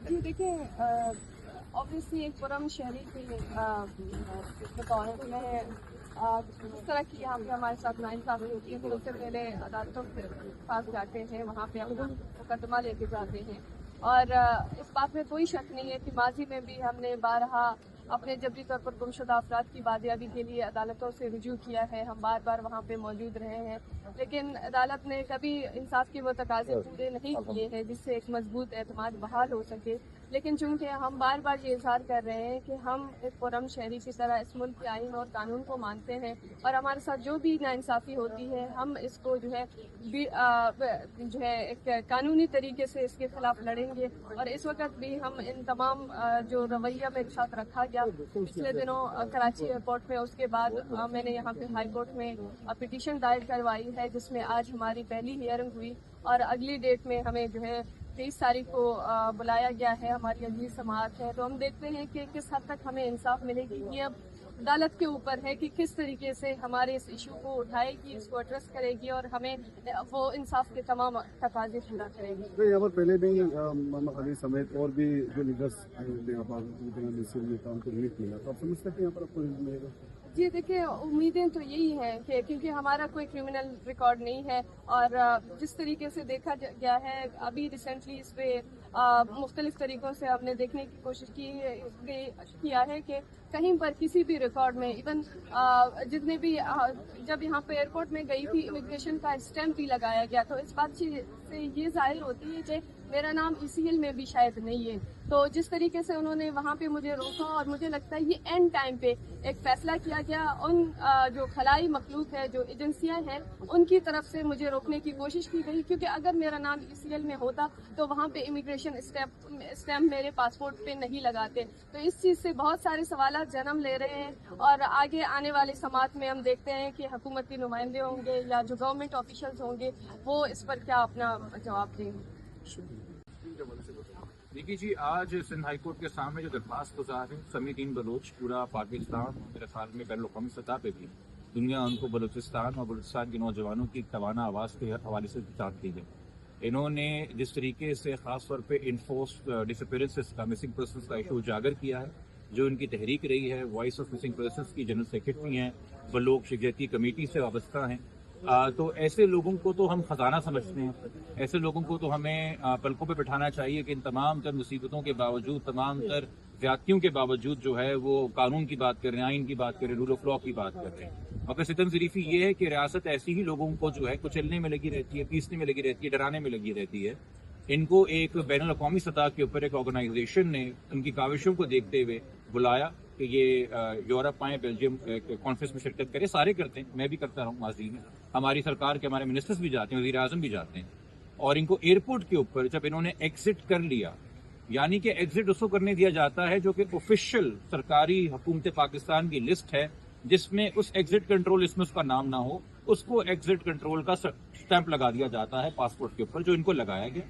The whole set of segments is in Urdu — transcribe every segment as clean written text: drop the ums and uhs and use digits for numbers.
جی دیکھیں، obviously ایک پرم شہری کی بطور میں اس طرح کی یہاں پہ ہمارے ساتھ ناانصافی ہوتی ہے تو اس سے پہلے عدالتوں کے پاس جاتے ہیں، وہاں پہ ہم مقدمہ لے کے جاتے ہیں، اور اس بات میں کوئی شک نہیں ہے کہ ماضی میں بھی ہم نے بارہا اپنے جبری طور پر گمشدہ افراد کی بازیابی کے لیے عدالتوں سے رجوع کیا ہے، ہم بار بار وہاں پہ موجود رہے ہیں، لیکن عدالت نے کبھی انصاف کے وہ تقاضے پورے نہیں کیے ہیں جس سے ایک مضبوط اعتماد بحال ہو سکے۔ لیکن چونکہ ہم بار بار یہ اظہار کر رہے ہیں کہ ہم ایک پرم شہری کی طرح اس ملک کے آئین اور قانون کو مانتے ہیں، اور ہمارے ساتھ جو بھی ناانصافی ہوتی ہے ہم اس کو جو ہے ایک قانونی طریقے سے اس کے خلاف لڑیں گے، اور اس وقت بھی ہم ان تمام جو رویہ میرے ساتھ رکھا گیا پچھلے دنوں کراچی ایئرپورٹ میں، اس کے بعد میں نے یہاں پہ ہائی کورٹ میں پٹیشن دائر کروائی ہے جس میں آج ہماری پہلی ہیئرنگ ہوئی، اور اگلی ڈیٹ میں ہمیں جو ہے 23 تاریخ کو بلایا گیا ہے، ہماری اگلی سماعت ہے۔ تو ہم دیکھتے ہیں کہ کس حد تک ہمیں انصاف ملے گی۔ یہ اب عدالت کے اوپر ہے کہ کس طریقے سے ہمارے اس ایشو کو اٹھائے گی، اس کو ایڈریس کرے گی، اور ہمیں وہ انصاف کے تمام تقاضے پورا کرے گی۔ یہاں پر پہلے بھی محمد علی سمیت اور بھی جو لیڈرس یہاں پر کام کو نہیں کیا، تو آپ سمجھتے ہیں یہاں پر آپ کو ملے گا؟ جی دیکھیں، امیدیں تو یہی ہیں کہ کیونکہ ہمارا کوئی کرمنل ریکارڈ نہیں ہے، اور جس طریقے سے دیکھا گیا ہے ابھی ریسنٹلی اس پہ مختلف طریقوں سے ہم نے دیکھنے کی کوشش کیا ہے کہ کہیں پر کسی بھی ریکارڈ میں ایون جتنے بھی جب یہاں پہ ایئرپورٹ میں گئی تھی امیگریشن کا اسٹیمپ بھی لگایا گیا، تو اس بات سے یہ ظاہر ہوتی ہے کہ میرا نام ECL میں بھی شاید نہیں ہے۔ تو جس طریقے سے انہوں نے وہاں پہ مجھے روکا، اور مجھے لگتا ہے یہ اینڈ ٹائم پہ ایک فیصلہ کیا گیا، ان جو خلائی مخلوق ہے، جو ایجنسیاں ہیں، ان کی طرف سے مجھے روکنے کی کوشش کی گئی، کیونکہ اگر میرا نام ECL میں ہوتا تو وہاں پہ امیگریشن اسٹیمپ میرے پاسپورٹ پہ نہیں لگاتے۔ تو اس چیز سے بہت سارے سوالات جنم لے رہے ہیں، اور آگے آنے والی سماعت میں ہم دیکھتے ہیں کہ حکومتی نمائندے ہوں گے یا جو گورنمنٹ آفیشلز ہوں گے وہ اس پر کیا اپنا جواب دیں گے۔ دیکھیے جی، آج سندھ ہائی کورٹ کے سامنے جو درخواست گزار ہیں سمیع الدین بلوچ، پورا پاکستان، میرے خیال میں بین الاقوامی سطح پہ بھی دنیا ان کو بلوچستان اور بلوچستان کے نوجوانوں کی توانا آواز کے حوالے سے چاہتی ہے۔ انہوں نے جس طریقے سے خاص طور پہ انفورسڈ ڈسپیئرنسز کا، مسنگ پرسنس کا ایشو اجاگر کیا ہے، جو ان کی تحریک رہی ہے، وائس آف مسنگ پرسنس کی جنرل سیکرٹری ہیں، وہ لوگ یکجہتی کمیٹی سے وابستہ ہیں، تو ایسے لوگوں کو تو ہم خزانہ سمجھتے ہیں، ایسے لوگوں کو تو ہمیں پلکوں پہ بٹھانا چاہیے کہ ان تمام تر مصیبتوں کے باوجود، تمام تر زیادتیوں کے باوجود جو ہے وہ قانون کی بات کر رہے ہیں، آئین کی بات کر رہے ہیں، رول آف لا کی بات کر رہے ہیں۔ مگر ستم ظریفی یہ ہے کہ ریاست ایسی ہی لوگوں کو جو ہے کچلنے میں لگی رہتی ہے، پیسنے میں لگی رہتی ہے، ڈرانے میں لگی رہتی ہے۔ ان کو ایک بین الاقوامی سطح کے اوپر ایک آرگنائزیشن نے ان کی کاوشوں کو دیکھتے ہوئے بلایا کہ یہ یورپ آئیں، بیلجیم کانفرنس میں شرکت کرے، سارے کرتے ہیں، میں بھی کرتا ہوں ماضی میں، ہماری سرکار کے ہمارے منسٹرز بھی جاتے ہیں، وزیر اعظم بھی جاتے ہیں، اور ان کو ایئرپورٹ کے اوپر جب انہوں نے ایگزٹ کر لیا، یعنی کہ ایگزٹ اس کو کرنے دیا جاتا ہے جو کہ آفیشیل سرکاری حکومت پاکستان کی لسٹ ہے، جس میں اس ایگزٹ کنٹرول لسٹ میں اس کا نام نہ ہو، اس کو ایگزٹ کنٹرول کا سٹیمپ لگا دیا جاتا ہے پاسپورٹ کے اوپر، جو ان کو لگایا گیا۔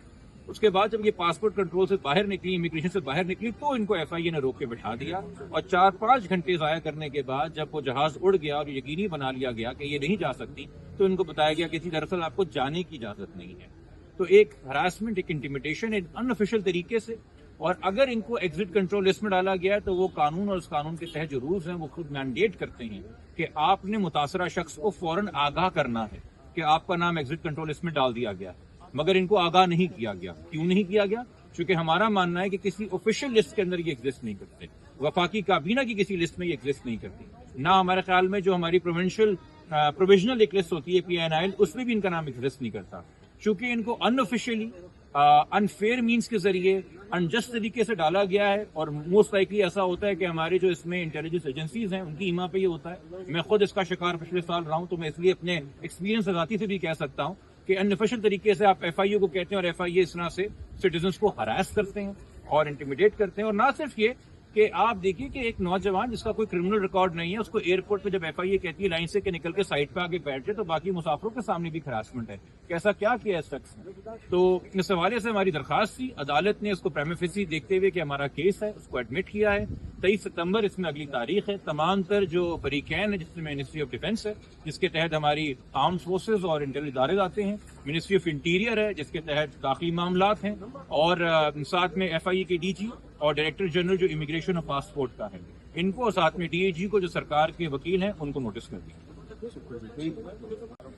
اس کے بعد جب یہ پاسپورٹ کنٹرول سے باہر نکلی، امیگریشن سے باہر نکلی، تو ان کو FIA نے روک کے بٹھا دیا، اور 4-5 گھنٹے ضائع کرنے کے بعد جب وہ جہاز اڑ گیا اور یقینی بنا لیا گیا کہ یہ نہیں جا سکتی، تو ان کو بتایا گیا کہ دراصل آپ کو جانے کی اجازت نہیں ہے۔ تو ایک ہراسمنٹ، ایک انٹیمیڈیشن، ایک ان آفیشیل طریقے سے، اور اگر ان کو ایگزٹ کنٹرول لسٹ میں ڈالا گیا ہے تو وہ قانون اور اس قانون کے تحت جو رولز ہیں وہ خود مینڈیٹ کرتے ہیں کہ آپ نے متاثرہ شخص کو فوراً آگاہ کرنا ہے کہ آپ کا نام ایگزٹ کنٹرول لسٹ میں ڈال دیا گیا، مگر ان کو آگاہ نہیں کیا گیا۔ کیوں نہیں کیا گیا؟ چونکہ ہمارا ماننا ہے کہ کسی آفیشیل لسٹ کے اندر یہ ایگزسٹ نہیں کرتے، وفاقی کابینہ کی کسی لسٹ میں یہ ایگزسٹ نہیں کرتی، نہ ہمارے خیال میں جو ہماری پروویژنل ایک لسٹ ہوتی ہے PNI، اس میں بھی ان کا نام ایگزسٹ نہیں کرتا، چونکہ ان کو ان آفیشیلی انفیئر مینس کے ذریعے انجسٹ طریقے سے ڈالا گیا ہے، اور موسٹ لائکلی ایسا ہوتا ہے کہ ہمارے جو اس میں انٹیلیجنس ایجنسیز ہیں ان کی ایما پہ یہ ہوتا ہے۔ میں خود اس کا شکار پچھلے سال رہا ہوں، تو میں اس لیے اپنے ایکسپیرینس ذاتی سے بھی کہہ سکتا ہوں کہ ان آفیشیل طریقے سے آپ FIA کو کہتے ہیں، اور FIA اس طرح سے سٹیزنس کو ہراس کرتے ہیں اور انٹیمیڈیٹ کرتے ہیں، اور نہ صرف یہ کہ آپ دیکھیے کہ ایک نوجوان جس کا کوئی کرمنل ریکارڈ نہیں ہے اس کو ایئرپورٹ پہ جب FIA کہتی ہے لائن سے کہ نکل کے سائڈ پہ آگے بیٹھ جائے تو باقی مسافروں کے سامنے بھی ہراسمنٹ ہے کہ ایسا کیا کیا اس شخص نے. تو اس حوالے سے ہماری درخواست تھی, عدالت نے اس کو پریما فیسی دیکھتے ہوئے کہ ہمارا کیس ہے اس کو ایڈمٹ کیا ہے. 23 ستمبر اس میں اگلی تاریخ ہے. تمام تر جو فریقین ہیں جس میں منسٹری آف ڈیفینس ہے جس کے تحت ہماری آرمڈ فورسز اور انٹیلی ادارے آتے ہیں, منسٹری آف انٹیریئر ہے جس کے تحت داخلی معاملات ہیں, اور ساتھ میں FIA کے DG اور ڈائریکٹر جنرل جو امیگریشن اور پاسپورٹ کا ہے, ان کو ساتھ میں DIG کو جو سرکار کے وکیل ہیں ان کو نوٹس کر دیا.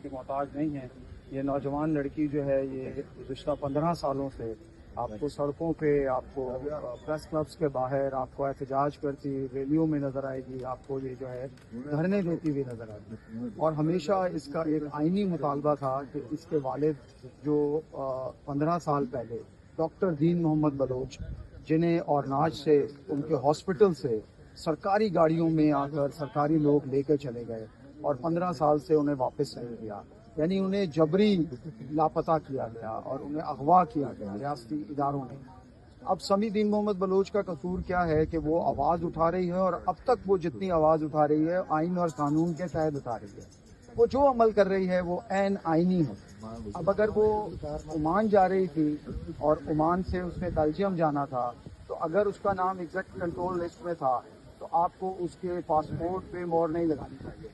کے محتاج نہیں ہیں. یہ نوجوان لڑکی جو ہے یہ گزشتہ 15 سالوں سے آپ کو سڑکوں پہ, آپ کو پریس کلبس کے باہر آپ کو احتجاج کرتی ریلیوں میں نظر آئے گی, آپ کو یہ جو ہے دھرنے دیتی ہوئی نظر آئے گی. اور ہمیشہ اس کا ایک آئینی مطالبہ تھا کہ اس کے والد جو 15 سال پہلے ڈاکٹر دین محمد بلوچ جنہیں اور ناج سے ان کے ہاسپٹل سے سرکاری گاڑیوں میں آ کر سرکاری لوگ لے کے چلے گئے اور 15 سال سے انہیں واپس نہیں دیا, یعنی انہیں جبری لاپتہ کیا گیا اور انہیں اغوا کیا گیا ریاستی اداروں نے. اب سمیع دین محمد بلوچ کا قصور کیا ہے کہ وہ آواز اٹھا رہی ہے, اور اب تک وہ جتنی آواز اٹھا رہی ہے آئین اور قانون کے تحت اٹھا رہی ہے. وہ جو عمل کر رہی ہے وہ عین آئینی ہے. اب اگر وہ عمان جا رہی تھی اور عمان سے اس نے بیلجیم جانا تھا, تو اگر اس کا نام ایگزیکٹ کنٹرول لسٹ میں تھا تو آپ کو اس کے پاسپورٹ پہ مہر نہیں لگانی چاہیے,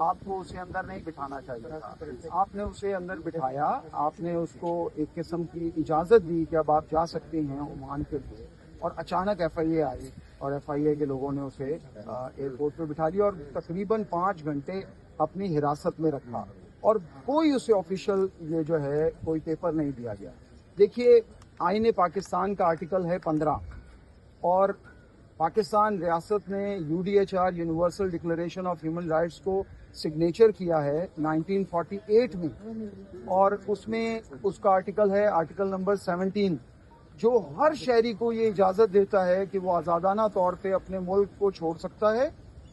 آپ کو اسے اندر نہیں بٹھانا چاہیے تھا. آپ نے اسے اندر بٹھایا, آپ نے اس کو ایک قسم کی اجازت دی کہ اب آپ جا سکتے ہیں عمان کے لیے, اور اچانک FIA آئی اور FIA کے لوگوں نے اسے ایئرپورٹ پہ بٹھا دیا اور تقریباً 5 گھنٹے اپنی حراست میں رکھا, اور کوئی اسے آفیشیل یہ جو ہے کوئی پیپر نہیں دیا گیا. دیکھیے آئین پاکستان کا آرٹیکل ہے 15, اور پاکستان ریاست نے UDHR universal declaration of human rights کو سگنیچر کیا ہے 1948 میں, اور اس میں اس کا آرٹیکل ہے آرٹیکل نمبر 17 جو ہر شہری کو یہ اجازت دیتا ہے کہ وہ آزادانہ طور پہ اپنے ملک کو چھوڑ سکتا ہے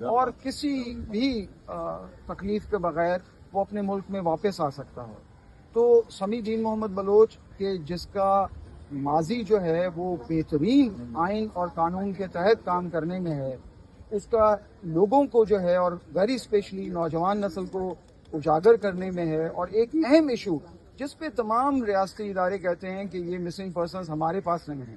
اور کسی بھی تکلیف کے بغیر وہ اپنے ملک میں واپس آ سکتا ہے. تو سمیع دین محمد بلوچ کے جس کا ماضی جو ہے وہ بہترین آئین اور قانون کے تحت کام کرنے میں ہے, اس کا لوگوں کو جو ہے اور ویری اسپیشلی نوجوان نسل کو اجاگر کرنے میں ہے. اور ایک اہم ایشو جس پہ تمام ریاستی ادارے کہتے ہیں کہ یہ مسنگ پرسنز ہمارے پاس نہیں ہیں,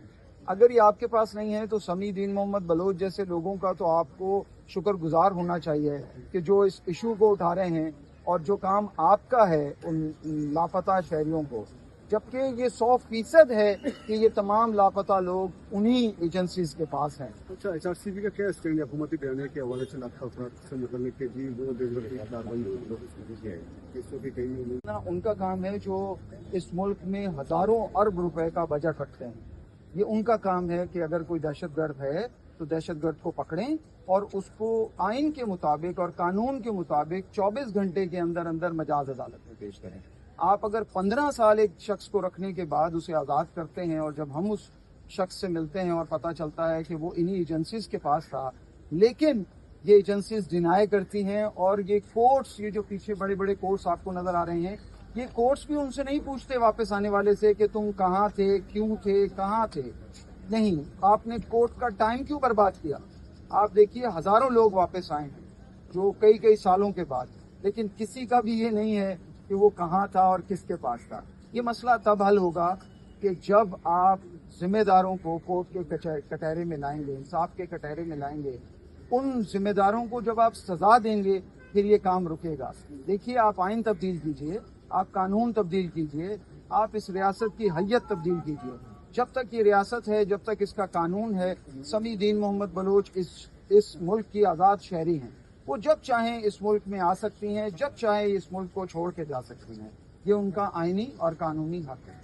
اگر یہ آپ کے پاس نہیں ہے تو سمیع دین محمد بلوچ جیسے لوگوں کا تو آپ کو شکر گزار ہونا چاہیے کہ جو اس ایشو کو اٹھا رہے ہیں اور جو کام آپ کا ہے ان لاپتہ شہریوں کو, جبکہ یہ 100% ہے کہ یہ تمام لاپتہ لوگ انہی ایجنسیز کے پاس ہیں. اچھا HRCP کا کیا اسٹینڈ ہے حکومتی بیانیے کے حوالے سے لاپتہ افراد سے متعلق کہ جی وہ ان کا کام ہے جو اس ملک میں ہزاروں ارب روپے کا بجٹ رکھتے ہیں, یہ ان کا کام ہے کہ اگر کوئی دہشت گرد ہے تو دہشت گرد کو پکڑیں اور اس کو آئین کے مطابق اور قانون کے مطابق 24 گھنٹے کے اندر اندر مجاز عدالت میں پیش کریں. آپ اگر 15 سال ایک شخص کو رکھنے کے بعد اسے آزاد کرتے ہیں, اور جب ہم اس شخص سے ملتے ہیں اور پتہ چلتا ہے کہ وہ انہی ایجنسیز کے پاس تھا, لیکن یہ ایجنسیز ڈینائی کرتی ہیں, اور یہ کورٹس, یہ جو پیچھے بڑے بڑے کورٹس آپ کو نظر آ رہے ہیں, یہ کورٹس بھی ان سے نہیں پوچھتے واپس آنے والے سے کہ تم کہاں تھے, کیوں تھے, کہاں تھے. نہیں, آپ نے کورٹ کا ٹائم کیوں برباد کیا؟ آپ دیکھیے ہزاروں لوگ واپس آئے ہیں جو کئی سالوں کے بعد, لیکن کسی کا بھی یہ نہیں ہے کہ وہ کہاں تھا اور کس کے پاس تھا. یہ مسئلہ تب حل ہوگا کہ جب آپ ذمہ داروں کو کورٹ کے کٹہرے میں لائیں گے, انصاف کے کٹہرے میں لائیں گے, ان ذمہ داروں کو جب آپ سزا دیں گے پھر یہ کام رکے گا. دیکھیے آپ آئین تبدیل کیجئے, آپ قانون تبدیل کیجئے, آپ اس ریاست کی حیت تبدیل کیجئے. جب تک یہ ریاست ہے, جب تک اس کا قانون ہے, سمیع دین محمد بلوچ اس ملک کی آزاد شہری ہیں. وہ جب چاہیں اس ملک میں آ سکتی ہیں, جب چاہیں اس ملک کو چھوڑ کے جا سکتی ہیں. یہ ان کا آئینی اور قانونی حق ہے.